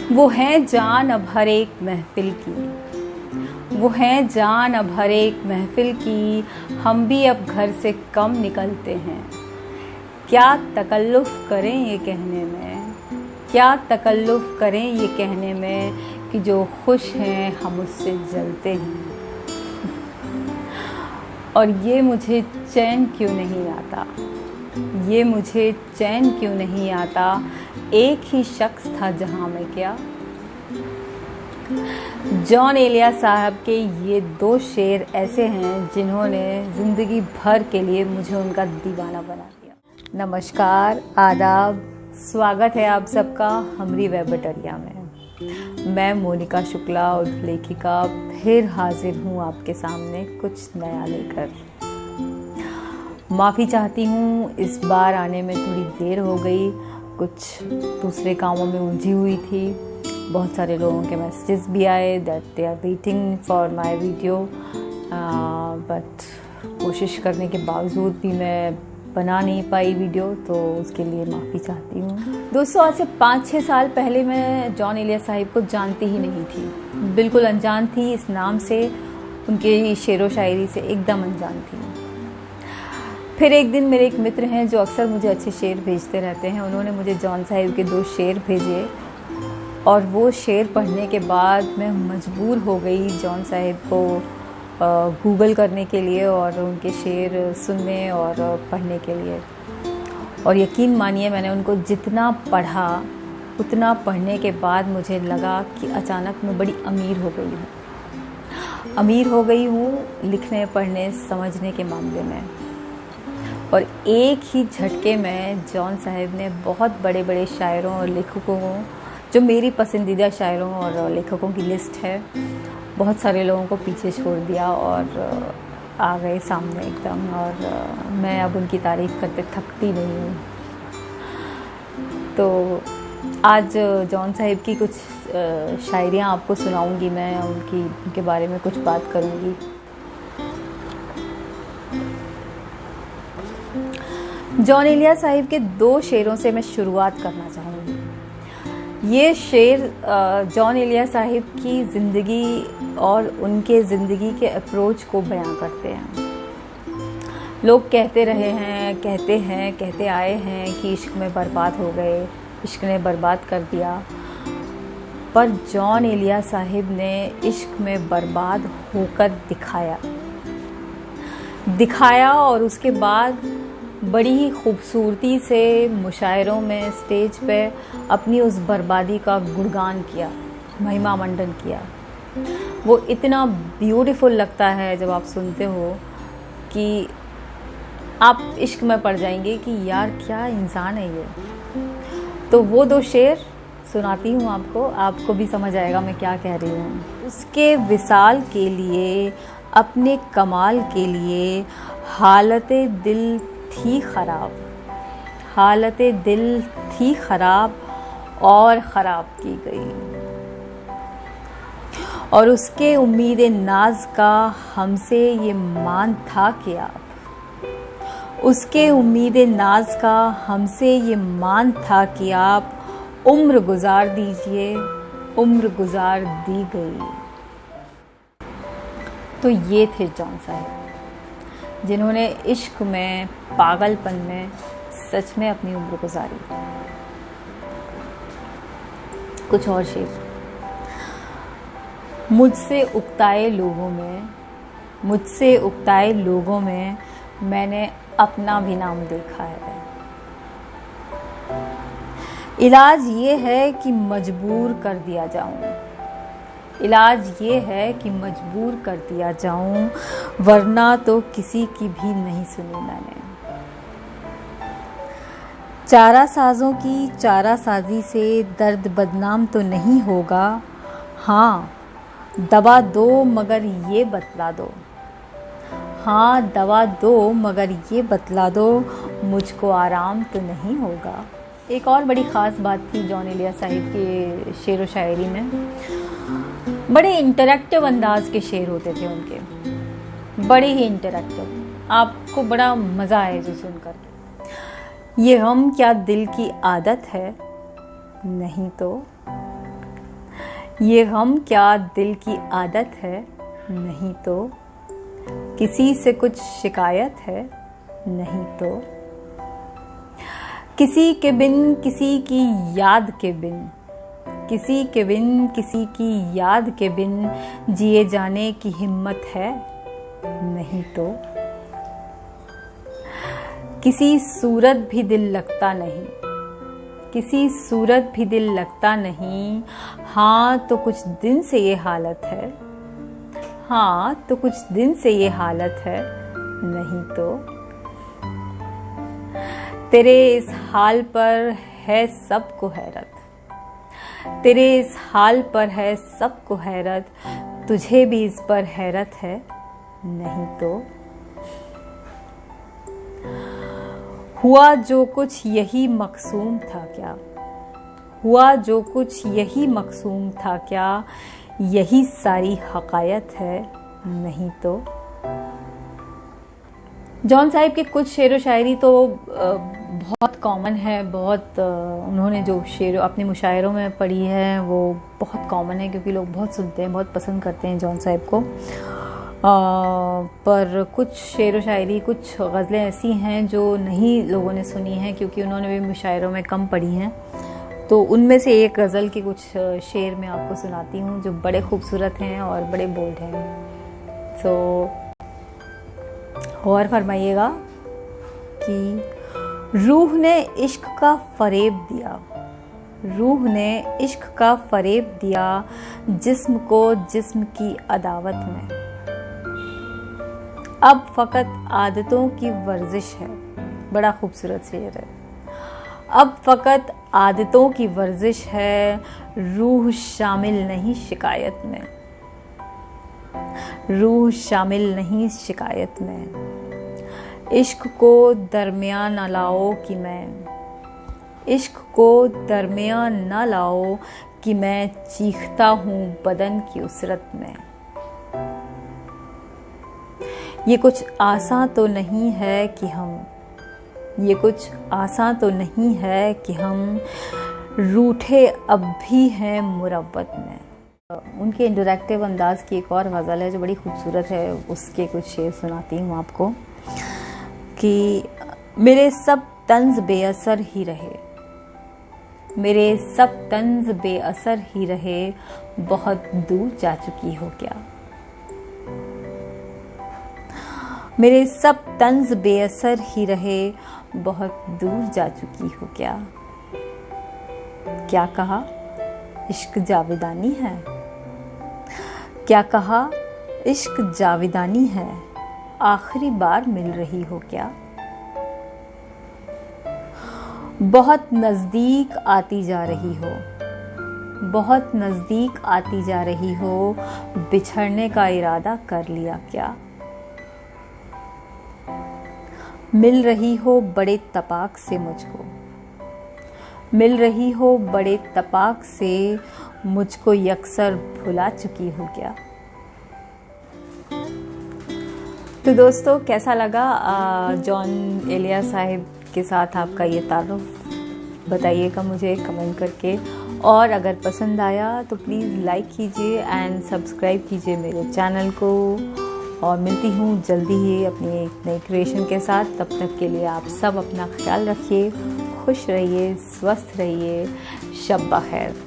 वो है जान अब हर एक महफिल की, वो है जान अब हर एक महफिल की, हम भी अब घर से कम निकलते हैं। क्या तकल्लुफ़ करें ये कहने में, क्या तकल्लुफ़ करें ये कहने में कि जो खुश हैं हम उससे जलते हैं। और ये मुझे चैन क्यों नहीं आता, ये मुझे चैन क्यों नहीं आता, एक ही शख्स था जहाँ में क्या। जॉन एलिया साहब के ये दो शेर ऐसे हैं जिन्होंने ज़िंदगी भर के लिए मुझे उनका दीवाना बना दिया। नमस्कार, आदाब, स्वागत है आप सबका हमरी वेबटरिया में। मैं मोनिका शुक्ला और लेखिका फिर हाजिर हूँ आपके सामने कुछ नया लेकर। माफ़ी चाहती हूँ, इस बार आने में थोड़ी देर हो गई, कुछ दूसरे कामों में उलझी हुई थी। बहुत सारे लोगों के मैसेजेस भी आए that they are waiting for my video, but कोशिश करने के बावजूद भी मैं बना नहीं पाई वीडियो, तो उसके लिए माफ़ी चाहती हूँ। दोस्तों, आज से 5-6 साल पहले मैं जॉन एलिया साहिब को जानती ही नहीं थी, बिल्कुल अनजान थी। इस नाम से, उनके शेरो शायरी से एकदम अनजान थी। फिर एक दिन मेरे एक मित्र हैं जो अक्सर मुझे अच्छे शेर भेजते रहते हैं, उन्होंने मुझे जॉन साहिब के 2 शेर भेजे और वो शेर पढ़ने के बाद मैं मजबूर हो गई जॉन साहिब को गूगल करने के लिए और उनके शेर सुनने और पढ़ने के लिए। और यकीन मानिए, मैंने उनको जितना पढ़ा उतना पढ़ने के बाद मुझे लगा कि अचानक मैं बड़ी अमीर हो गई हूँ। अमीर हो गई हूँ लिखने, पढ़ने, समझने के मामले में। और एक ही झटके में जॉन साहिब ने बहुत बड़े बड़े शायरों और लेखकों को, जो मेरी पसंदीदा शायरों और लेखकों की लिस्ट है, बहुत सारे लोगों को पीछे छोड़ दिया और आ गए सामने एकदम। और मैं अब उनकी तारीफ़ करते थकती नहीं हूँ। तो आज जॉन साहिब की कुछ शायरियाँ आपको सुनाऊंगी मैं, उनके बारे में कुछ बात करूँगी। जॉन एलिया साहिब के 2 शेरों से मैं शुरुआत करना चाहूँगी। ये शेर जॉन एलिया साहिब की ज़िंदगी और उनके ज़िंदगी के अप्रोच को बयां करते हैं। लोग कहते रहे हैं, कहते आए हैं कि इश्क में बर्बाद हो गए, इश्क ने बर्बाद कर दिया। पर जॉन एलिया साहिब ने इश्क में बर्बाद होकर दिखाया और उसके बाद बड़ी ही खूबसूरती से मुशायरों में, स्टेज पे अपनी उस बर्बादी का गुणगान किया, महिमा मंडन किया। वो इतना ब्यूटीफुल लगता है जब आप सुनते हो कि आप इश्क में पड़ जाएंगे कि यार क्या इंसान है ये। तो वो 2 शेर सुनाती हूँ आपको भी समझ आएगा मैं क्या कह रही हूँ। उसके विसाल के लिए, अपने कमाल के लिए, हालते दिल थी खराब और ख़राब की गई। और उसके उम्मीद नाज का हमसे ये मान था कि उसके उम्मीद नाज का हमसे ये मान था कि आप उम्र गुजार दीजिए, उम्र गुजार दी गई। तो ये थे जॉन साहिब, जिन्होंने इश्क में, पागलपन में सच में अपनी उम्र गुजारी। कुछ और शेर। मुझसे उकताए लोगों में मैंने अपना भी नाम देखा है। इलाज ये है कि मजबूर कर दिया जाऊं, वरना तो किसी की भी नहीं सुनी मैंने। चारासाजों की चारासाजी से दर्द बदनाम तो नहीं होगा। हाँ, दवा दो मगर ये बतला दो, मुझको आराम तो नहीं होगा। एक और बड़ी ख़ास बात थी जॉन एलिया साहिब के शेर व शायरी में, बड़े इंटरैक्टिव अंदाज के शेर होते थे उनके, बड़े ही इंटरैक्टिव, आपको बड़ा मज़ा आए जो सुनकर। ये गम क्या दिल की आदत है, नहीं तो ये गम क्या दिल की आदत है, नहीं तो किसी से कुछ शिकायत है, नहीं तो किसी के बिन किसी की याद के बिन, किसी के बिन किसी की याद के बिन जिए जाने की हिम्मत है, नहीं तो किसी सूरत भी दिल लगता नहीं, किसी सूरत भी दिल लगता नहीं। हाँ तो कुछ दिन से ये हालत है, हाँ तो कुछ दिन से ये हालत है, नहीं तो तेरे इस हाल पर है सबको हैरत, तेरे इस हाल पर है सबको हैरत, तुझे भी इस पर हैरत है, नहीं तो हुआ जो कुछ यही मकसूम था क्या, हुआ जो कुछ यही मकसूम था क्या, यही सारी हकायत है, नहीं तो। जॉन साहिब के कुछ शेर व शायरी तो बहुत कॉमन है, बहुत उन्होंने जो शेर अपने मुशायरों में पढ़ी है वो बहुत कॉमन है, क्योंकि लोग बहुत सुनते हैं, बहुत पसंद करते हैं जॉन साहिब को। पर कुछ शेर व शायरी, कुछ गज़लें ऐसी हैं जो नहीं लोगों ने सुनी हैं, क्योंकि उन्होंने भी मुशायरों में कम पढ़ी हैं। तो उनमें से एक गज़ल की कुछ शेर मैं आपको सुनाती हूँ जो बड़े खूबसूरत हैं और बड़े बोल्ड हैं। सो गौर फरमाइएगा कि रूह ने इश्क का फरेब दिया, रूह ने इश्क का फरेब दिया, जिस्म को जिस्म की अदावत में, अब फ़कत आदतों की वर्जिश है। बड़ा खूबसूरत शेर है। अब फ़कत आदतों की वर्जिश है, रूह शामिल नहीं शिकायत में, रूह शामिल नहीं शिकायत में। इश्क को दरमियान न लाओ कि मैं, इश्क को दरमियान न लाओ कि मैं चीखता हूँ बदन की उसरत में। ये कुछ आसान तो नहीं है कि हम, ये कुछ आसान तो नहीं है कि हम रूठे अब भी हैं मुरव्वत में। उनके इंटरैक्टिव अंदाज की एक और गज़ल है जो बड़ी खूबसूरत है, उसके कुछ शेर सुनाती हूँ आपको कि मेरे सब तंज बेअसर ही रहे, मेरे सब तंज बेअसर ही रहे, बहुत दूर जा चुकी हो क्या। मेरे सब तंज बेअसर ही रहे, बहुत दूर जा चुकी हो क्या। क्या कहा इश्क जावेदानी है, क्या कहा इश्क जावेदानी है, आखिरी बार मिल रही हो क्या। बहुत नज़दीक आती जा रही हो, बहुत नज़दीक आती जा रही हो, बिछड़ने का इरादा कर लिया क्या। मिल रही हो बड़े तपाक से मुझको, मिल रही हो बड़े तपाक से, मुझको यकसर भुला चुकी हो क्या। तो दोस्तों कैसा लगा जॉन एलिया साहिब के साथ आपका ये तारुफ, बताइएगा मुझे कमेंट करके। और अगर पसंद आया तो प्लीज़ लाइक कीजिए एंड सब्सक्राइब कीजिए मेरे चैनल को। और मिलती हूँ जल्दी ही अपनी एक नई क्रिएशन के साथ। तब तक के लिए आप सब अपना ख्याल रखिए, खुश रहिए, स्वस्थ रहिए। शब बखैर।